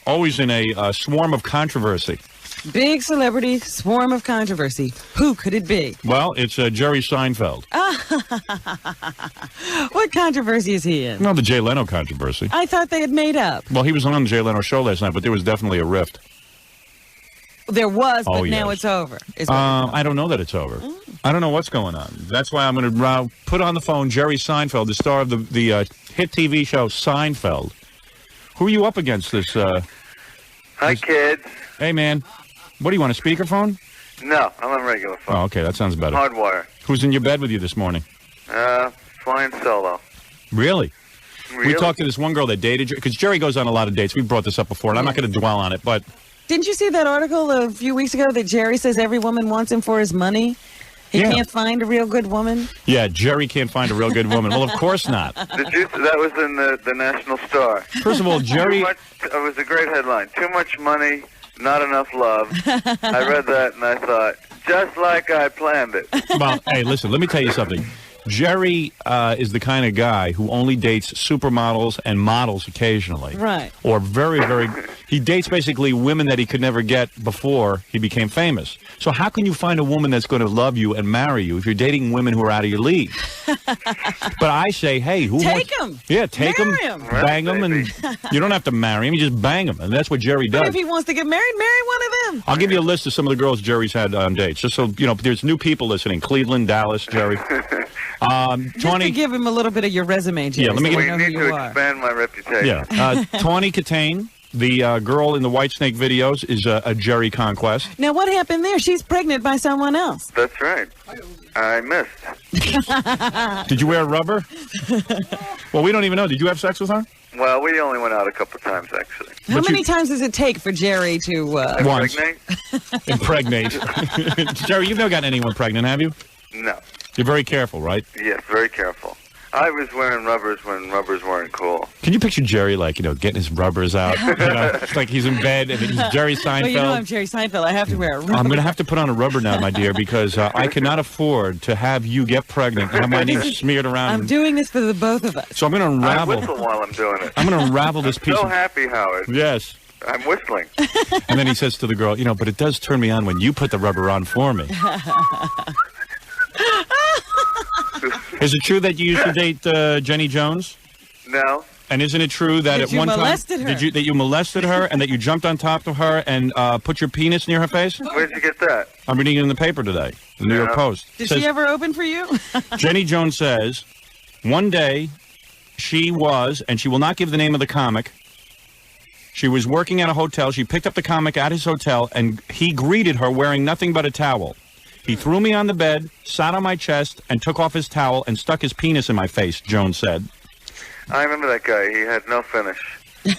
always in a swarm of controversy. Big celebrity, swarm of controversy. Who could it be? Well, it's Jerry Seinfeld. What controversy is he in? No, the Jay Leno controversy. I thought they had made up. Well, he was on the Jay Leno show last night, but there was definitely a rift. There was, but now yes. it's over. I don't know that it's over. I don't know what's going on. That's why I'm going to put on the phone Jerry Seinfeld, the star of the hit TV show Seinfeld. Who are you up against this? Hi, kids. Hey, man. What do you want, a speakerphone? No, I'm on regular phone. Oh, okay, that sounds better. Hardwire. Who's in your bed with you this morning? Flying solo. Really? Really? We talked to this one girl that dated you, because Jerry goes on a lot of dates. We brought this up before, and I'm not going to dwell on it, but... Didn't you see that article a few weeks ago that Jerry says every woman wants him for his money? He can't find a real good woman? Yeah, Jerry can't find a real good woman. Well, of course not. That was in the National Star. First of all, Jerry... It was a great headline. Too much money, not enough love. I read that and I thought, just like I planned it. Well, hey, listen, let me tell you something. Jerry is the kind of guy who only dates supermodels and models occasionally. Right. Or very, very... He dates basically women that he could never get before he became famous. So how can you find a woman that's going to love you and marry you if you're dating women who are out of your league? But I say, hey, who wants... Take him. Yeah, take him, bang him, and you don't have to marry him. You just bang him, and that's what Jerry does. But if he wants to get married, marry one of them. I'll give you a list of some of the girls Jerry's had on dates, just so, you know, there's new people listening. Cleveland, Dallas, Jerry. Just to give him a little bit of your resume, Jerry. Yeah, let me We need to expand my reputation. Yeah. Tawny Katane, the girl in the Whitesnake videos, is a Jerry conquest. Now, what happened there? She's pregnant by someone else. That's right. I missed. Did you wear rubber? Well, we don't even know. Did you have sex with her? Well, we only went out a couple times, actually. How many times does it take for Jerry to... Once. Impregnate. Jerry, you've never gotten anyone pregnant, have you? No. You're very careful, right? Yes, very careful. I was wearing rubbers when rubbers weren't cool. Can you picture Jerry, like, you know, getting his rubbers out? You know, it's like he's in bed and he's Jerry Seinfeld. Well, you know I'm Jerry Seinfeld. I have to wear a rubber. I'm going to have to put on a rubber now, my dear, because I cannot afford to have you get pregnant and have my name smeared around. I'm doing this for the both of us. So I'm going to unravel. I whistle while I'm doing it. I'm going to unravel this piece. So happy, Howard. Yes. I'm whistling. And then he says to the girl, you know, but it does turn me on when you put the rubber on for me. Is it true that you used to date Jenny Jones? No. And isn't it true that at one time that you molested her and that you jumped on top of her and put your penis near her face? Where'd you get that? I'm reading it in the paper today, the New York Post. Did she ever open for you? Jenny Jones says, one day she was, and she will not give the name of the comic, she was working at a hotel. She picked up the comic at his hotel, and he greeted her wearing nothing but a towel. He threw me on the bed, sat on my chest, and took off his towel and stuck his penis in my face, Jones said. I remember that guy. He had no finish. He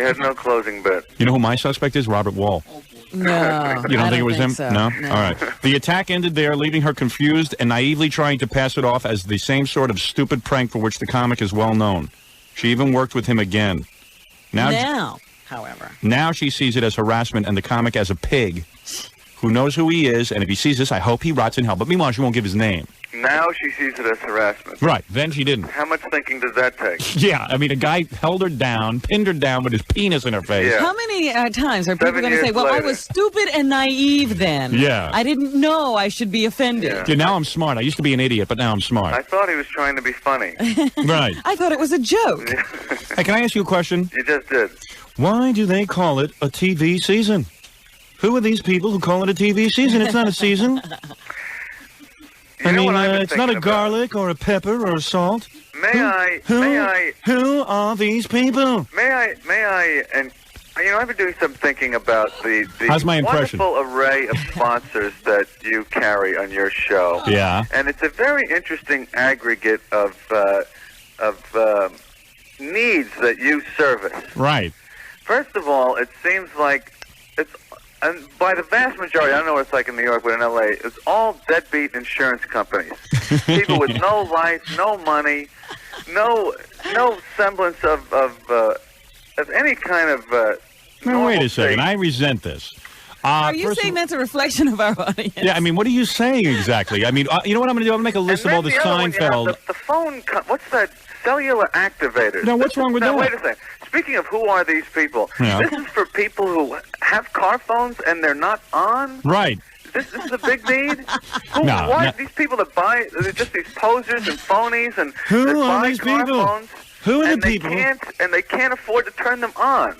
had no closing bit. You know who my suspect is? Robert Wall. No. You don't think it was him? So. No? All right. The attack ended there, leaving her confused and naively trying to pass it off as the same sort of stupid prank for which the comic is well known. She even worked with him again. Now, however. Now she sees it as harassment and the comic as a pig who knows who he is, and if he sees this, I hope he rots in hell. But meanwhile, she won't give his name. Now she sees it as harassment. Right. Then she didn't. How much thinking does that take? Yeah. I mean, a guy held her down, pinned her down with his penis in her face. Yeah. How many times are people going to say, well, later. I was stupid and naive then. Yeah. I didn't know I should be offended. Yeah, now I'm smart. I used to be an idiot, but now I'm smart. I thought he was trying to be funny. Right. I thought it was a joke. Hey, can I ask you a question? You just did. Why do they call it a TV season? Who are these people who call it a TV season? It's not a season. I mean, it's not a garlic or a pepper or a salt. May I? Who are these people? May I, and you know, I've been doing some thinking about the How's my impression? wonderful array of sponsors that you carry on your show. Yeah. And it's a very interesting aggregate of needs that you service. Right. First of all, it seems like and by the vast majority, I don't know what it's like in New York, but in L.A., it's all deadbeat insurance companies. People with no life, no money, no semblance of any kind of Now, wait a second. I resent this. Are you saying that's a reflection of our audience? Yeah, I mean, what are you saying exactly? I mean, you know what I'm going to do? I'm going to make a list of all the Seinfeld. The phone, what's that cellular activators. Now, what's wrong with now, that? Wait a second. Speaking of who are these people, Yeah. this is for people who have car phones and they're not on? Right. This is a big need? No, why no. these people that buy, they're just these posers and phonies and Who that are buy these car people? phones Who are the and people? they can't afford to turn them on.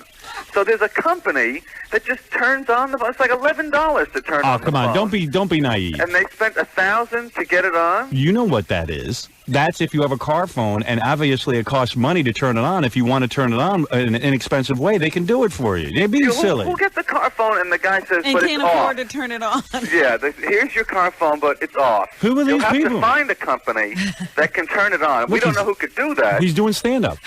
So there's a company that just turns on the phone. It's like $11 to turn on the come on. phone. Don't be naive. And they spent $1,000 to get it on? You know what that is. That's if you have a car phone, and obviously it costs money to turn it on. If you want to turn it on in an inexpensive way, they can do it for you. They're being silly. Who gets the car phone and the guy says, And but can't it's afford off? to turn it on. Yeah, here's your car phone, but it's off. Who are You'll these have people? to find a company that can turn it on. We Look, don't he's- know who could do that. He's doing stand-up.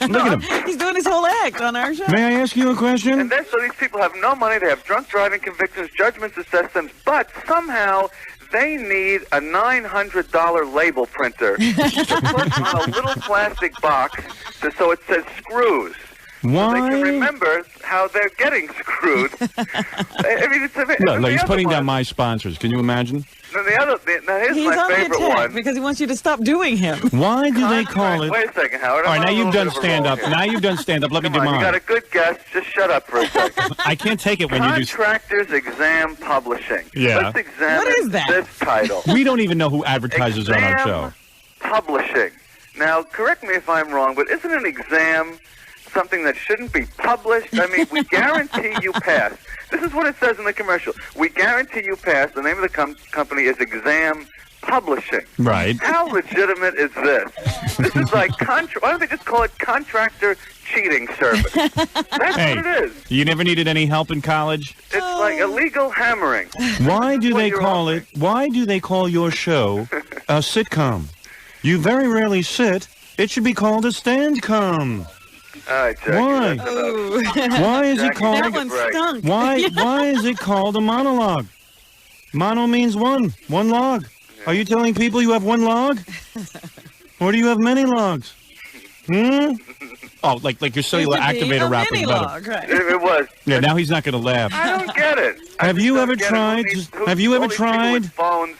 Look at him. He's doing his whole act on our show. May I ask you a question? And then, so these people have no money. They have drunk driving convictions, judgments assessed them, but somehow they need a $900 label printer to put on a little plastic box so it says screws. So they can Why? remember how they're getting screwed. I mean, it's a Look, he's the putting other down one. my sponsors. Can you imagine? Now, now here's He's my on the favorite attack one. because he wants you to stop doing him. Why do they call it? Wait a second, Howard. All right, I'm now on a you've little done bit of a stand-up. roll here. Now you've done stand-up. Let me do Come on, you got mine. a good guess. Just shut up for a second. I can't take it when you do... Contractors Exam Publishing. Yeah. Let's examine What is that? this title. We don't even know who advertises on our show. Exam Publishing. Now, correct me if I'm wrong, but isn't an exam something that shouldn't be published? I mean, we guarantee you pass. This is what it says in the commercial. We guarantee you pass. The name of the company is Exam Publishing. Right. How legitimate is this? This is like, why don't they just call it contractor cheating service? That's Hey, what it is. you never needed any help in college? It's like illegal hammering. Why do What they you're call offering. it? Why do they call your show a sitcom? You very rarely sit. It should be called a stand-com. All right, Jackie. Why? That's enough. Ooh. Why is it Jackie, called? That one Right. stunk. Why is it called a monologue? Mono means one log. Are you telling people you have one log, or do you have many logs? Oh, like your cellular Used to be activator a wrap is mini better. log, right? It was. Yeah, now he's not going to laugh. I don't get it. Have you ever tried? Have you ever all these people tried? with phones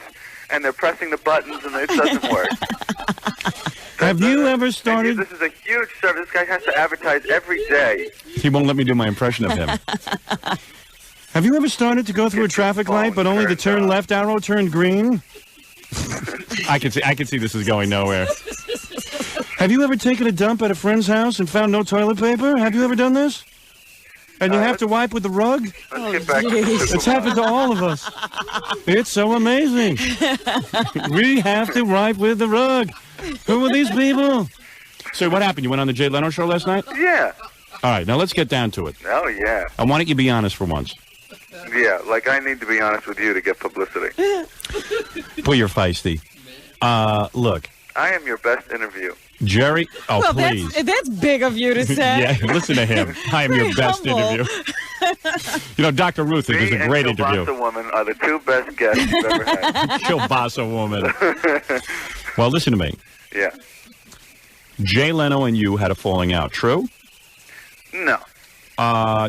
and they're pressing the buttons and it doesn't work. Have you ever started? This is a huge service. This guy has to advertise every day. He won't let me do my impression of him. Have you ever started to go through a traffic light, but only the turn left arrow turned green? I can see this is going nowhere. Have you ever taken a dump at a friend's house and found no toilet paper? Have you ever done this? And you have to wipe with the rug? Let's get back to the geez. It's happened to all of us. It's so amazing. We have to wipe with the rug. Who are these people? So what happened? You went on the Jay Leno show last night? Yeah. All right, now let's get down to it. Oh, yeah. And why don't you be honest for once? Yeah, like I need to be honest with you to get publicity. Boy, you're feisty. Look, I am your best interview. Jerry. Oh, Well, please. that's big of you to say. Yeah, listen to him. I am your Very best humble. interview. You know, Dr. Ruth does Me a great and interview. Kielbasa Woman are the two best guests you've ever had. Kielbasa woman. Well, listen to me. Yeah. Jay Leno and you had a falling out. True? No.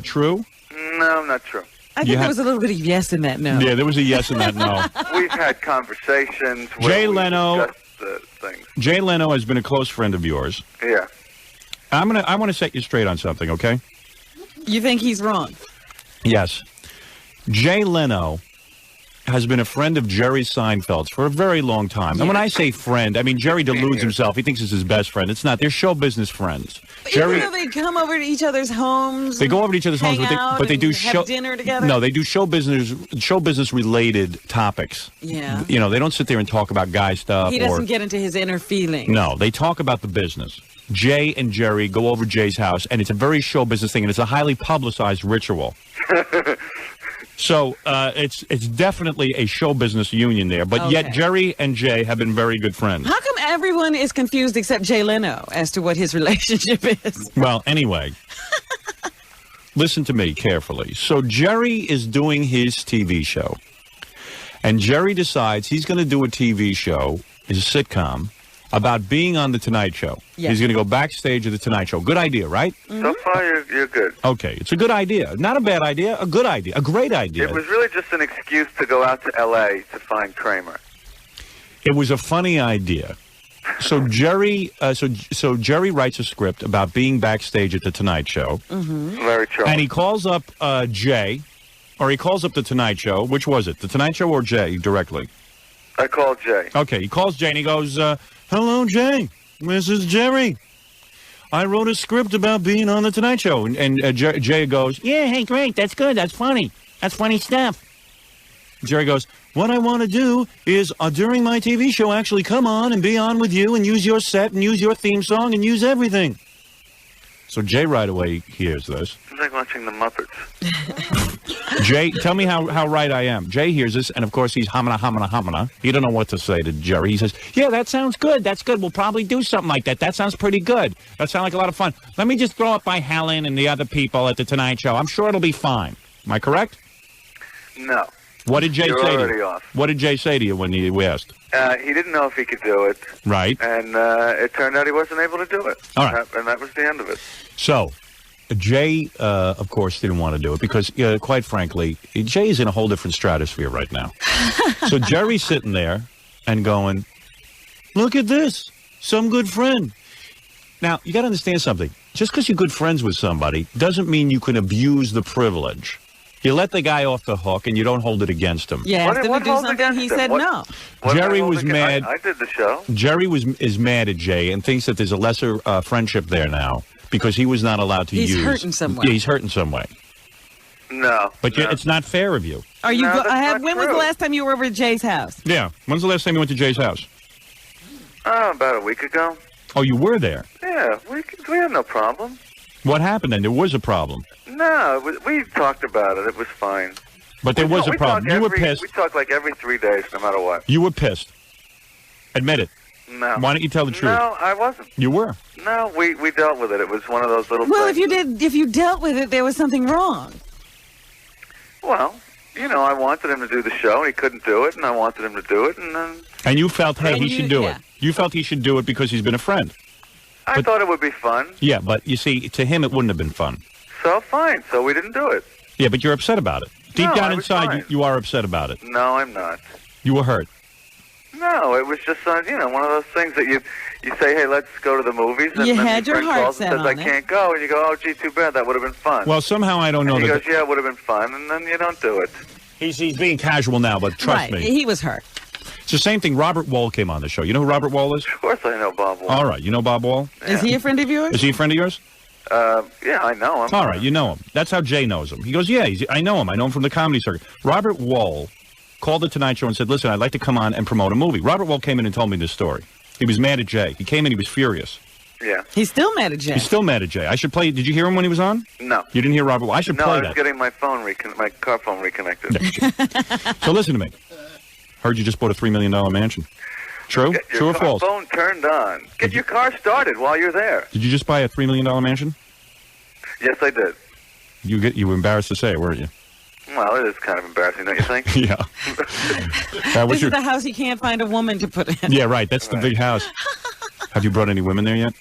True? No, not true. I think there was a little bit of yes in that no. Yeah, there was a yes in that no. We've had conversations where Jay we Leno- discussed the things. Jay Leno has been a close friend of yours. Yeah. I want to set you straight on something, okay? You think he's wrong? Yes. Jay Leno has been a friend of Jerry Seinfeld's for a very long time. And when I say friend, I mean Jerry deludes himself. He thinks it's his best friend. It's not. They're show business friends. Jerry, Even though they come over to each other's homes. they go over to each other's homes, hang but they out do and show have dinner together. No, they do show business related topics. Yeah. You know, they don't sit there and talk about guy stuff. He doesn't get into his inner feelings. No, they talk about the business. Jay and Jerry go over Jay's house, and it's a very show business thing, and it's a highly publicized ritual. So it's definitely a show business union there, but yet Okay. Jerry and Jay have been very good friends. How come everyone is confused except Jay Leno as to what his relationship is? Well, anyway, listen to me carefully. So Jerry is doing his TV show, and Jerry decides he's going to do a TV show, his sitcom, about being on The Tonight Show. Yeah. He's going to go backstage of The Tonight Show. Good idea, right? So far, you're good. Okay, it's a good idea. Not a bad idea, a good idea, a great idea. It was really just an excuse to go out to L.A. to find Kramer. It was a funny idea. So Jerry, so Jerry writes a script about being backstage at the Tonight Show. Mm-hmm. Very true. And he calls up Jay, or he calls up the Tonight Show. Which was it, the Tonight Show or Jay directly? I called Jay. Okay, he calls Jay and he goes, "Hello, Jay. This is Jerry. I wrote a script about being on the Tonight Show." And Jay goes, "Yeah, hey, great. That's good. That's funny. That's funny stuff." Jerry goes, "What I want to do is, during my TV show, actually come on and be on with you and use your set and use your theme song and use everything." So Jay right away hears this. It's like watching the Muppets. Jay, tell me how right I am. Jay hears this, and of course he's hamana. He don't know what to say to Jerry. He says, "Yeah, that sounds good. That's good. We'll probably do something like that. That sounds pretty good. That sounds like a lot of fun. Let me just throw it by Helen and the other people at the Tonight Show. I'm sure it'll be fine." Am I correct? No. What did Jay You're say to already you? off. What did Jay say to you when you asked? He didn't know if he could do it. Right. And it turned out he wasn't able to do it. All right. And that was the end of it. So, Jay, of course, didn't want to do it because, quite frankly, Jay is in a whole different stratosphere right now. So Jerry's sitting there and going, "Look at this. Some good friend." Now, you got to understand something. Just because you're good friends with somebody doesn't mean you can abuse the privilege. You let the guy off the hook and you don't hold it against him. You asked him to What do holds something, he against him? said no. What Jerry holds was against- mad. I did the show. Jerry is mad at Jay and thinks that there's a lesser friendship there now because he was not allowed to use. He's hurt in some way. Yeah, he's hurt in some way. No. But no. it's not fair of you. Are you? No, that's not when was the true. last time you were over at Jay's house? Yeah. When's the last time you went to Jay's house? About a week ago. Oh, you were there. Yeah, we had no problem. What happened then? There was a problem. No, we talked about it. It was fine. But there was a We problem. talk You were every- pissed. We talk like every 3 days, no matter what. You were pissed. Admit it. No. Why don't you tell the truth? No, I wasn't. You were. No, we dealt with it. It was one of those little Well, things. if you dealt with it, there was something wrong. Well, I wanted him to do the show, and he couldn't do it, and I wanted him to do it, and then And you felt, hey, And he you- should do yeah. it. You felt he should do it because he's been a friend. I But- thought it would be fun. Yeah, but you see, to him it wouldn't have been fun. So fine. So we didn't do it. Yeah, but you're upset about it. Deep No, down I was inside, fine. you are upset about it. No, I'm not. You were hurt. No, it was just one of those things that you say, hey, let's go to the movies, and You then had your your friend heart calls and set says, I on it. can't go, and you go, oh, gee, too bad, that would have been fun. Well, somehow I don't know and he that. goes, yeah, it would have been fun, and then you don't do it. He's being casual now, but trust right. me. He was hurt. It's the same thing. Robert Wall came on the show. You know who Robert Wall is? Of course I know Bob Wall. All right. You know Bob Wall? Is he a friend of yours? Is he a friend of yours? Yeah, I know him. All right. You know him. That's how Jay knows him. He goes, yeah, I know him. I know him from the comedy circuit. Robert Wall called the Tonight Show and said, listen, I'd like to come on and promote a movie. Robert Wall came in and told me this story. He was mad at Jay. He came in, he was furious. Yeah. He's still mad at Jay. He's still mad at Jay. I should play. Did you hear him when he was on? No. You didn't hear Robert Wall? I should No, play I was that. getting my phone my car phone reconnected. So listen to me. Heard you just bought a $3 million mansion. True? Get True your or false? phone turned on. Get your car started while you're there. Did you just buy a $3 million mansion? Yes, I did. You were embarrassed to say it, weren't you? Well, it is kind of embarrassing, don't you think? Yeah. This is the house he can't find a woman to put in. Yeah, right. That's the big house. Have you brought any women there yet?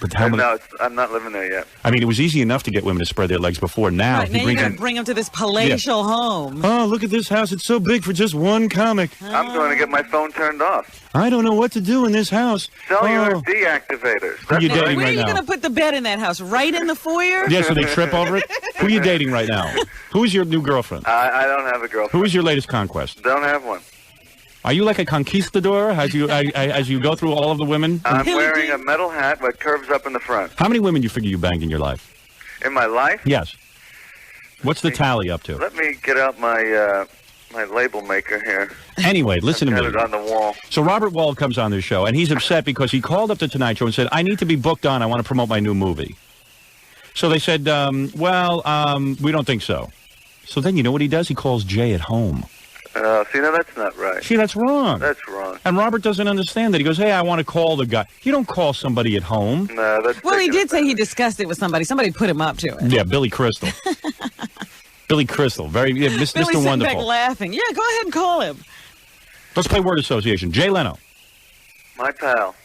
But how many? No, I'm not living there yet. I mean, it was easy enough to get women to spread their legs before. Now, Right, he now you're brings going in, to bring him to this palatial home. oh, look at this house. It's so big for just one comic. I'm going to get my phone turned off. I don't know what to do in this house. Cellular Oh. deactivators. Who you That's dating right. Where are right you now? going to put the bed in that house? Right in the foyer? Yeah, so they trip over it. Who are you dating right now? Who is your new girlfriend? I don't have a girlfriend. Who is your latest conquest? Don't have one. Are you like a conquistador as you go through all of the women? I'm Billie wearing Jean. a metal hat that curves up in the front. How many women do you figure you banged in your life? In my life, Yes. What's the tally up to? let me get out my my label maker here. Anyway, listen to Got me. it on the wall. So Robert Wall comes on this show, and he's upset because he called up the Tonight Show and said, I need to be booked on. I want to promote my new movie. So they said, we don't think so. So then you know what he does? He calls Jay at home. See, now that's not right. See, that's wrong. That's wrong. And Robert doesn't understand that. He goes, hey, I want to call the guy. You don't call somebody at home. No, that's. Well, he taking did say he advantage. discussed it with somebody. Somebody put him up to it. Yeah, Billy Crystal. Billy Crystal. Billy's Mr. sitting back Wonderful. laughing. Yeah, go ahead and call him. Let's play word association. Jay Leno. My pal,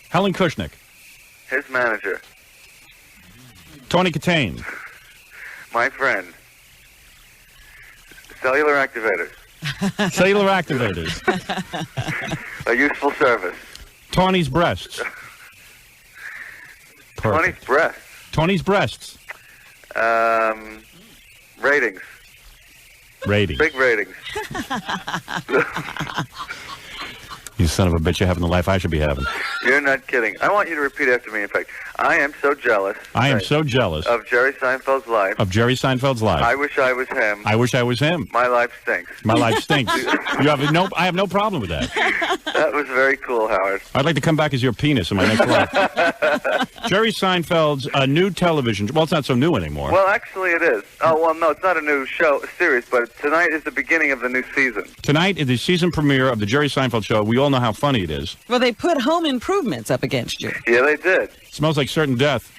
Helen Kushnick. his manager, Tony Katane. my friend, cellular activators, Cellular Activators. a useful service. Tawny's breasts. Tawny's breasts. Tawny's breasts. Ratings. Ratings. Big ratings. You son of a bitch, you're having the life I should be having. You're not kidding. I want you to repeat after me. In fact, I am so jealous. I am so jealous of Jerry Seinfeld's life. Of Jerry Seinfeld's life. I wish I was him. I wish I was him. My life stinks. My life stinks. I have no problem with that. That was very cool, Howard. I'd like to come back as your penis in my next life. Jerry Seinfeld's new television. Well, it's not so new anymore. Well, actually, it is. Oh, well, no, it's not a new series, but tonight is the beginning of the new season. Tonight is the season premiere of the Jerry Seinfeld show. We all know how funny it is. Well, they put Home Improvements up against you. Yeah, they did. Smells like certain death.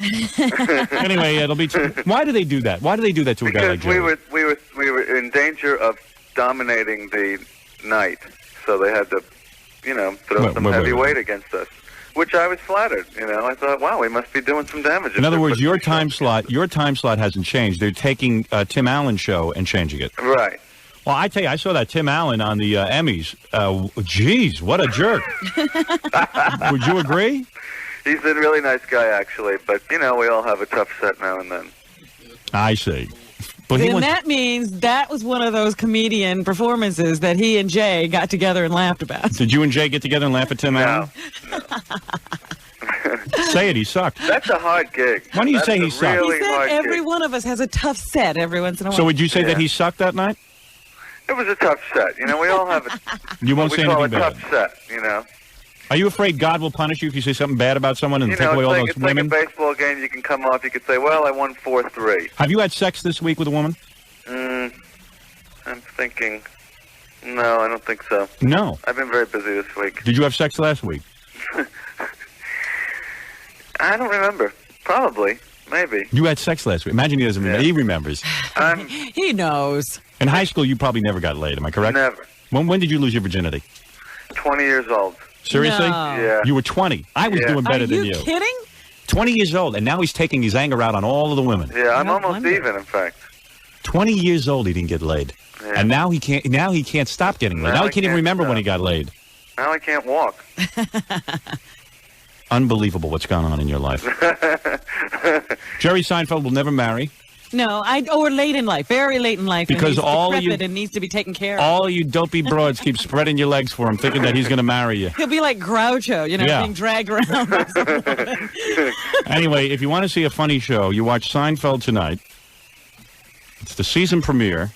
Anyway, it'll be. Why do they do that? Why do they do that to a guy like Jerry? We were in danger of dominating the night, so they had to, throw some heavy weight against us. Which I was flattered. I thought, wow, we must be doing some damage. In other words, your time slot hasn't changed. They're taking Tim Allen's show and changing it. Right. Well, I tell you, I saw that Tim Allen on the Emmys. Geez, what a jerk. Would you agree? He's a really nice guy, actually. But, we all have a tough set now and then. I see. But then that means that was one of those comedian performances that he and Jay got together and laughed about. Did you and Jay get together and laugh at Tim Allen? No. Say it, he sucked. That's a hard gig. Why do you say he sucked? Really he said every gig. one of us has a tough set every once in a while. So would you say that he sucked that night? It was a tough set. We all have You won't say anything bad. tough set, Are you afraid God will punish you if you say something bad about someone and take away all those women? It's like a baseball game. You can come off. You could say, well, I won 4-3. Have you had sex this week with a woman? I'm thinking. No, I don't think so. No. I've been very busy this week. Did you have sex last week? I don't remember. Probably. Maybe. You had sex last week. Imagine he doesn't remember. He remembers. He knows. In high school, you probably never got laid. Am I correct? Never. When did you lose your virginity? 20 years old. Seriously? No. Yeah. You were 20. I was doing better than you. Are you kidding? 20 years old, and now he's taking his anger out on all of the women. Yeah, I'm No almost wonder. even, in fact. 20 years old, he didn't get laid. Yeah. And now he can't. Now he can't stop getting laid. Now he can't even remember when he got laid. Now I can't walk. Unbelievable what's gone on in your life. Jerry Seinfeld will never marry. No, or late in life, very late in life. Because and all he's you- decrepit and needs to be taken care of. All you dopey broads keep spreading your legs for him, thinking that he's going to marry you. He'll be like Groucho, Yeah. being dragged around. Anyway, if you want to see a funny show, you watch Seinfeld tonight. It's the season premiere.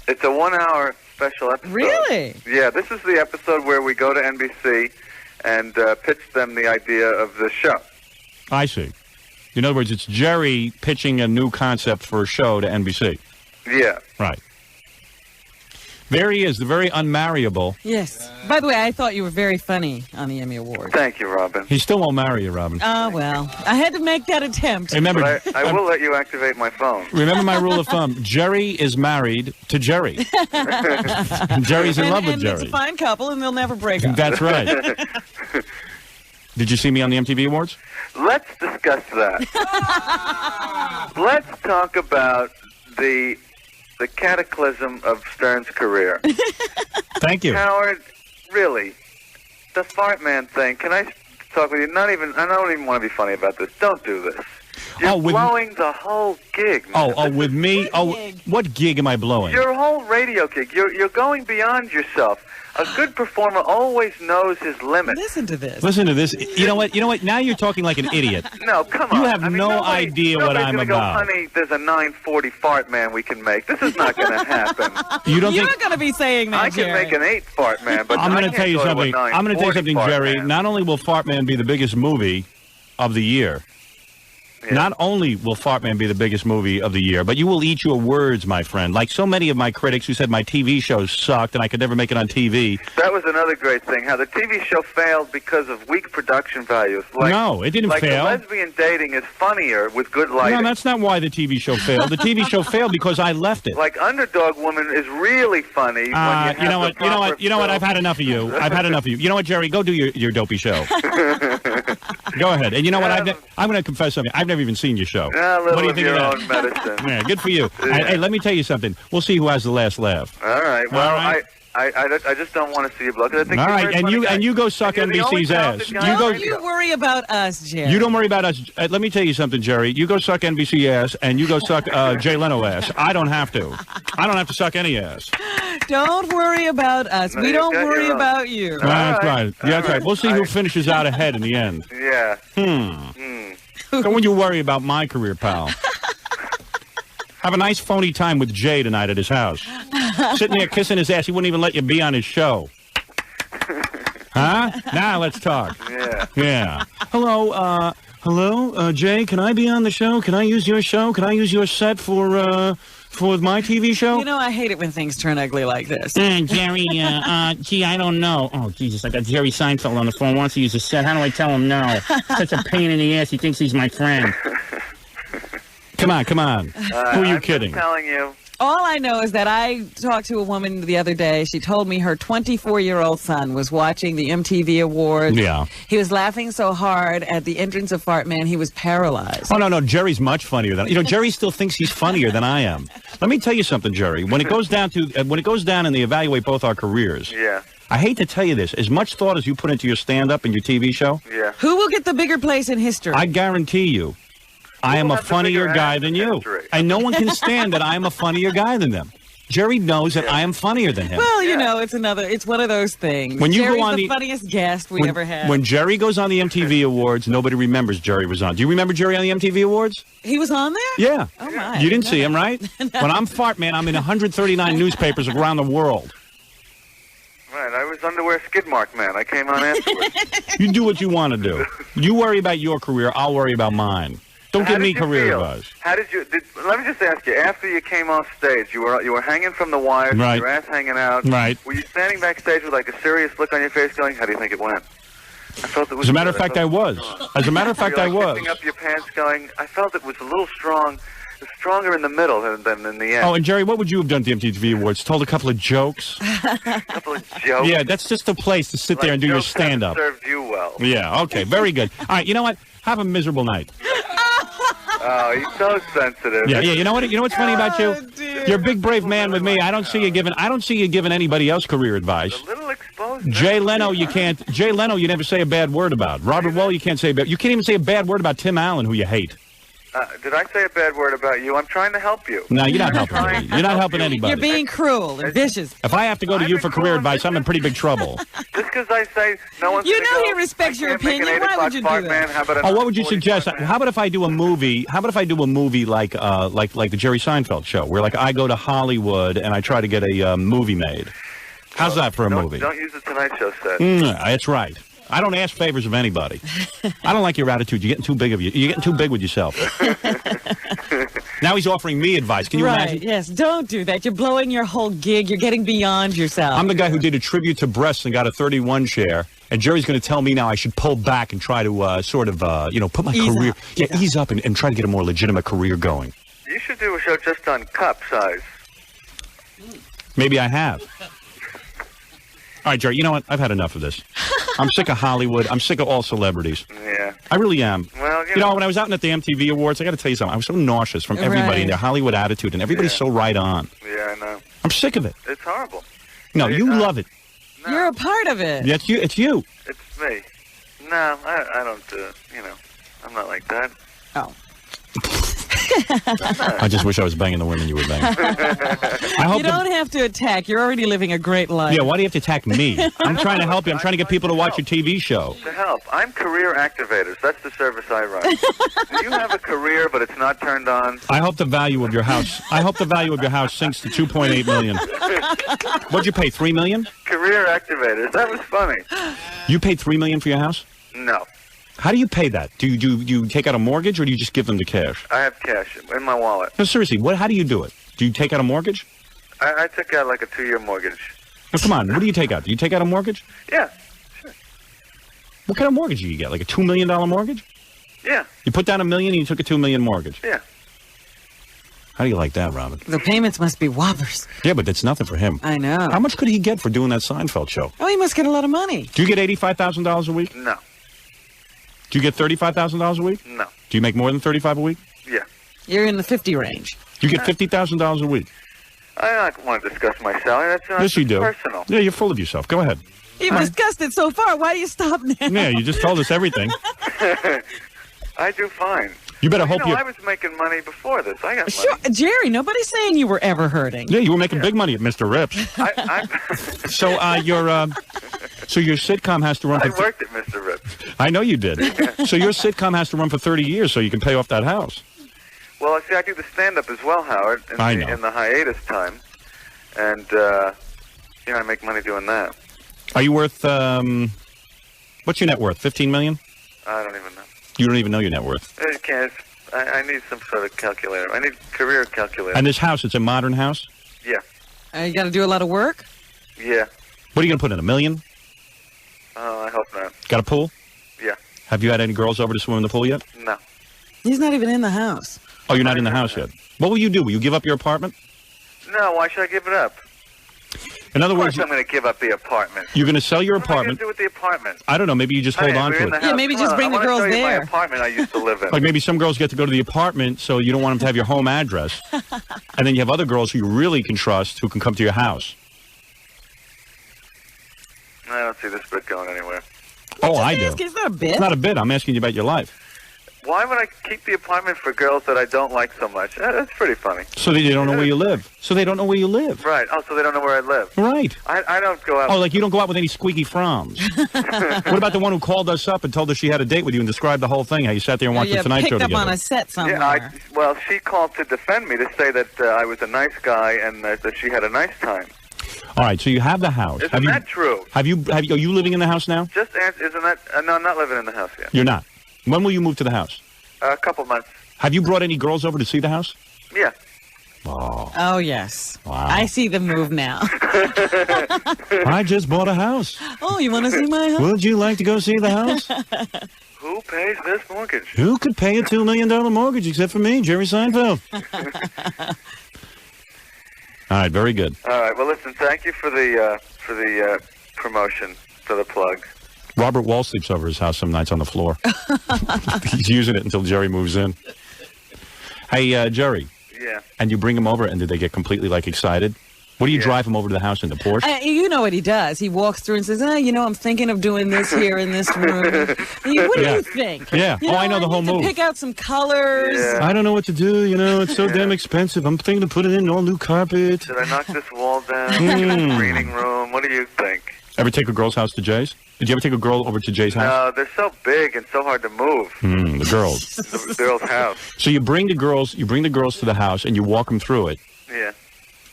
It's a 1-hour special episode. Really? Yeah, this is the episode where we go to NBC and pitch them the idea of the show. I see. In other words, it's Jerry pitching a new concept for a show to NBC. Yeah. Right. There he is, the very unmarryable. Yes. By the way, I thought you were very funny on the Emmy Awards. Thank you, Robin. He still won't marry you, Robin. Oh, well. I had to make that attempt. Remember, But I will let you activate my phone. remember my rule of thumb. Jerry is married to Jerry. Jerry's in love with and Jerry. it's a fine couple, and they'll never break up. That's right. Did you see me on the MTV Awards? Let's discuss that. Let's talk about the cataclysm of Stern's career. Thank you. Howard, really, the fart man thing. Can I talk with you? I don't even want to be funny about this. Don't do this. You're blowing the whole gig, man. Oh, with me? What gig am I blowing? Your whole radio gig. You're going beyond yourself. A good performer always knows his limits. Listen to this. Listen to this. You know what? Now you're talking like an idiot. No, come on. You have no idea what I'm nobody's about. gonna go, honey, there's a 940 fart man we can make. This is not going to happen. You don't You're think... going to be saying that, I can Jerry. make an 8 fart man, but I'm I going to can't tell you go to a something. I'm going to tell you 940 something, fart Jerry. man. Not only will Fart Man be the biggest movie of the year, Yeah. not only will Fart Man be the biggest movie of the year, but you will eat your words, my friend. Like so many of my critics who said my TV shows sucked and I could never make it on TV. That was another great thing, how the TV show failed because of weak production values. No, it didn't fail. Like lesbian dating is funnier with good lighting. No, that's not why the TV show failed. The TV show failed because I left it. Like Underdog Woman is really funny when you have You know what? the You know what? proper You know what? film. I've had enough of you. I've had enough of you. You know what, Jerry? Go do your dopey show. Go ahead. And you know what? I'm going to confess something. I've never even seen your show. A little What do you of think your of own medicine. Yeah, good for you. Hey, let me tell you something. We'll see who has the last laugh. All right. Well, All right. I just don't want to see you blow. 'Cause I think All you're a right, very and funny guy. you go suck And you're the only NBC's ass. talented guy You on go. radio. You worry about us, Jerry. You don't worry about us. Let me tell you something, Jerry. You go suck NBC ass, and you go suck Jay Leno ass. I don't have to. I don't have to suck any ass. Don't worry about us. No, we you don't got worry your own. about you. That's right. right. Yeah, that's right. We'll see who finishes out ahead in the end. Yeah. Don't you worry about my career, pal. Have a nice phony time with Jay tonight at his house. Sitting there kissing his ass. He wouldn't even let you be on his show. Huh? Now let's talk. Yeah. Yeah. Hello, Jay, can I be on the show? Can I use your show? Can I use your set for my TV show? You know, I hate it when things turn ugly like this. Jerry, gee, I don't know. Oh, Jesus, I got Jerry Seinfeld on the phone. Wants to use a set. How do I tell him no? Such a pain in the ass. He thinks he's my friend. Come on. Who are you kidding? I'm telling you. All I know is that I talked to a woman the other day. She told me her 24-year-old son was watching the MTV Awards. Yeah. He was laughing so hard at the entrance of Fart Man, he was paralyzed. Oh, no, Jerry's much funnier than... Jerry still thinks he's funnier than I am. Let me tell you something, Jerry. When it goes down and they evaluate both our careers... Yeah. I hate to tell you this. As much thought as you put into your stand-up and your TV show... Yeah. Who will get the bigger place in history? I guarantee you... I am a have the funnier bigger guy ass than in you. history? And no one can stand that I am a funnier guy than them. Jerry knows that I am funnier than him. Well, you know, it's one of those things. When you go Jerry's on the funniest guest we ever had. When Jerry goes on the MTV Awards, nobody remembers Jerry was on. Do you remember Jerry on the MTV Awards? He was on there? Yeah. Oh, my. You didn't see him, right? When I'm Fart Man, I'm in 139 newspapers around the world. Right, I was underwear skid mark man. I came on afterwards. You do what you want to do. You worry about your career. I'll worry about mine. Don't give How me did you career feel? advice. How did you? Let me just ask you. After you came off stage, you were hanging from the wires, Right. your ass hanging out. Right. Were you standing backstage with like a serious look on your face, going, "How do you think it went?" I felt it was. As a matter of good. fact, I was. As a matter of fact, I You're, like, was. lifting up your pants, going, "I felt it was a little strong." It's stronger in the middle than in the end. Oh, and Jerry, what would you have done at the MTV Awards? Told a couple of jokes? A couple of jokes. Yeah, that's just a place to sit there and do your jokes haven't stand-up. Served you well. Yeah, okay, very good. All right, you know what? Have a miserable night. Oh, he's so sensitive. Yeah. You know what? You know what's funny about you? dear. You're a big brave man with me. I don't see you giving anybody else career advice. A little exposed. Jay Leno, you can't. Jay Leno, you never say a bad word about. Robert Wall, you can't say. You can't even say a bad word about Tim Allen, who you hate. Did I say a bad word about you? I'm trying to help you. No, you're not I'm helping trying me. to You're not help helping you. anybody. You're being cruel and vicious. If I have to go to you for career advice, I'm in pretty big trouble. Just because I say no one's You gonna know go, he respects I your can't make an opinion. 8 Why would o'clock you do fart that? Man. How about Oh, what would you 45 suggest? man? How about if I do a movie? How about if I do a movie like the Jerry Seinfeld show, where like I go to Hollywood and I try to get a movie made? How's that for a movie? Don't use the Tonight Show set. That's right. I don't ask favors of anybody. I don't like your attitude. You're getting too big of you. You're getting too big with yourself. Now he's offering me advice. Can you Right, imagine? yes. Don't do that. You're blowing your whole gig. You're getting beyond yourself. I'm the guy who did a tribute to breasts and got a 31 share. And Jerry's going to tell me now I should pull back and try to put my career, ease up and try to get a more legitimate career going. You should do a show just on cup size. Maybe I have. All right, Jerry, you know what? I've had enough of this. I'm sick of Hollywood. I'm sick of all celebrities. Yeah. I really am. Well, You know, when I was out at the MTV Awards, I got to tell you something. I was so nauseous from everybody and their Hollywood attitude, and everybody's so right on. Yeah, I know. I'm sick of it. It's horrible. No, you love it. No, You're a part of it. Yeah, it's you. It's you. it's me. No, I don't. I'm not like that. Oh. I just wish I was banging the women you were banging. I hope You don't have to attack. You're already living a great life. Yeah, why do you have to attack me? I'm trying to help you. I'm trying to get people to watch your TV show. To help. I'm Career Activators. That's the service I run. Do you have a career, but it's not turned on? I hope the value of your house. Sinks to 2.8 million. What'd you pay? $3 million? Career Activators. That was funny. You paid $3 million for your house? No. How do you pay that? Do you take out a mortgage or do you just give them the cash? I have cash in my wallet. No, seriously. How do you do it? Do you take out a mortgage? I took out like a 2-year mortgage. No, come on. What do you take out? Do you take out a mortgage? Yeah. What kind of mortgage do you get? Like a $2 million mortgage? Yeah. You put down $1 million and you took a $2 million mortgage. Yeah. How do you like that, Robin? The payments must be whoppers. Yeah, but that's nothing for him. I know. How much could he get for doing that Seinfeld show? Oh, he must get a lot of money. Do you get $85,000 a week? No. Do you get $35,000 a week? No. Do you make more than $35,000 a week? Yeah. You're in the 50 range. You get $50,000 a week. I don't want to discuss my salary. That's not Yes, you do. personal. Yeah, you're full of yourself. Go ahead. You've discussed it so far. Why do you stop now? Yeah, you just told us everything. I do fine. You better hope I was making money before this. I got Sure, money. Jerry, nobody's saying you were ever hurting. Yeah, you were making big money at Mr. Rips. So your sitcom has to run I for... worked at Mr. Rips. I know you did. So your sitcom has to run for 30 years so you can pay off that house. Well, see, I do the stand-up as well, Howard, in the hiatus time. And, I make money doing that. Are you worth, what's your net worth, $15 million? I don't even know. You don't even know your net worth. I can't. I need some sort of calculator. I need career calculator. And this house, it's a modern house? Yeah. You got to do a lot of work? Yeah. What are you going to put in, $1 million? I hope not. Got a pool? Yeah. Have you had any girls over to swim in the pool yet? No. He's not even in the house. Oh, you're not in the house yet. What will you do? Will you give up your apartment? No, why should I give it up? In other Of words, course I'm going to give up the apartment. you're going to sell your What am I going apartment. to do with the apartment? I don't know. Maybe you just hold on to it. Yeah, maybe just bring the girls I want to show you there. my apartment I used to live in. Like maybe some girls get to go to the apartment, so you don't want them to have your home address. And then you have other girls who you really can trust who can come to your house. I don't see this bit going anywhere. Oh, I do. It's not a bit. It's not a bit. I'm asking you about your life. Why would I keep the apartment for girls that I don't like so much? That's pretty funny. So they don't know where you live. So they don't know where you live. Right. Oh, so they don't know where I live. Right. I don't go out. Oh, like you don't go out with any squeaky froms. What about the one who called us up and told us she had a date with you and described the whole thing, how you sat there and watched the Tonight Show picked up together? on a set somewhere. Yeah, well, she called to defend me to say that I was a nice guy and that she had a nice time. All right, so you have the house. Isn't that true? Are you living in the house now? Just answer, isn't that... no, I'm not living in the house yet. You're not. When will you move to the house? A couple months. Have you brought any girls over to see the house? Yeah. Oh, yes. Wow. I see the move now. I just bought a house. Oh, you want to see my house? Would you like to go see the house? Who pays this mortgage? Who could pay a $2 million mortgage except for me, Jerry Seinfeld? All right, very good. All right. Well, listen. Thank you for the promotion, for the plug. Robert Wall sleeps over his house some nights on the floor. He's using it until Jerry moves in. Hey, Jerry. Yeah. And you bring him over, and did they get completely, excited? What do you drive him over to the house in the Porsche? You know what he does. He walks through and says, I'm thinking of doing this here in this room. What do you think? Yeah. I know the whole move. Pick out some colors. Yeah. I don't know what to do. It's so damn expensive. I'm thinking of putting in all new carpet. Should I knock this wall down? Get a screening room? What do you think? Ever take a girl's house to Jay's? Did you ever take a girl over to Jay's house? No, they're so big and so hard to move. The girls. The girl's house. So you bring the girls to the house and you walk them through it. Yeah.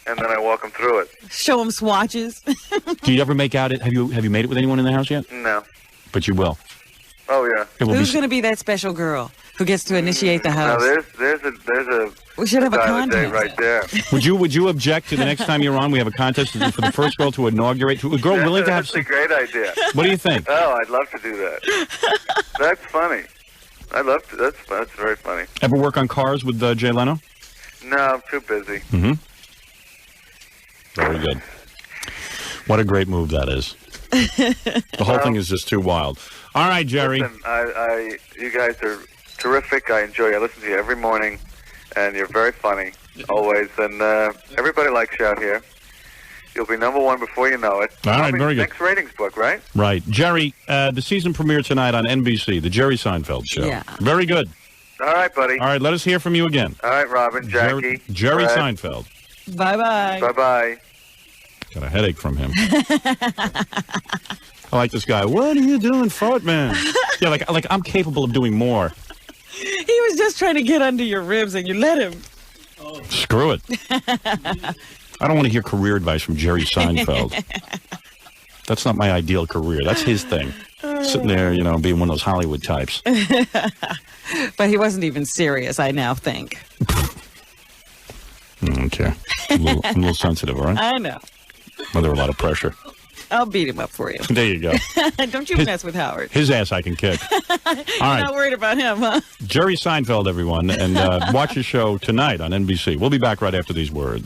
And then I walk them through it. Show them swatches. Do you ever make out it? Have you made it with anyone in the house yet? No. But you will. Oh yeah. Who's going to be that special girl who gets to initiate the house? No, there's a We should have a dial-a-day contest right there. Would you object to the next time you're on? We have a contest for the first girl to inaugurate. A girl willing to have. That's a great idea. What do you think? Oh, I'd love to do that. That's funny. I'd love to. That's very funny. Ever work on Cars with Jay Leno? No, I'm too busy. Mm-hmm. Very good. What a great move that is. The whole thing is just too wild. All right, Jerry. Listen, you guys are terrific. I enjoy you. I listen to you every morning, and you're very funny, always. And everybody likes you out here. You'll be #1 before you know it. All right, very good. Next ratings book, right? Right. Jerry, the season premiere tonight on NBC, The Jerry Seinfeld Show. Yeah. Very good. All right, buddy. All right, let us hear from you again. All right, Robin, Jackie. Jerry Brad. Seinfeld. Bye-bye. Bye-bye. Got a headache from him. I like this guy. What are you doing, fart man? Yeah, like I'm capable of doing more. He was just trying to get under your ribs, and you let him. Screw it. I don't want to hear career advice from Jerry Seinfeld. That's not my ideal career. That's his thing. Sitting there, being one of those Hollywood types. But he wasn't even serious, I now think. Okay. I'm a little sensitive, all right? I know. Under a lot of pressure. I'll beat him up for you. There you go. Don't you mess with Howard. His ass I can kick. All right. Not worried about him, huh? Jerry Seinfeld, everyone. And watch his show tonight on NBC. We'll be back right after these words.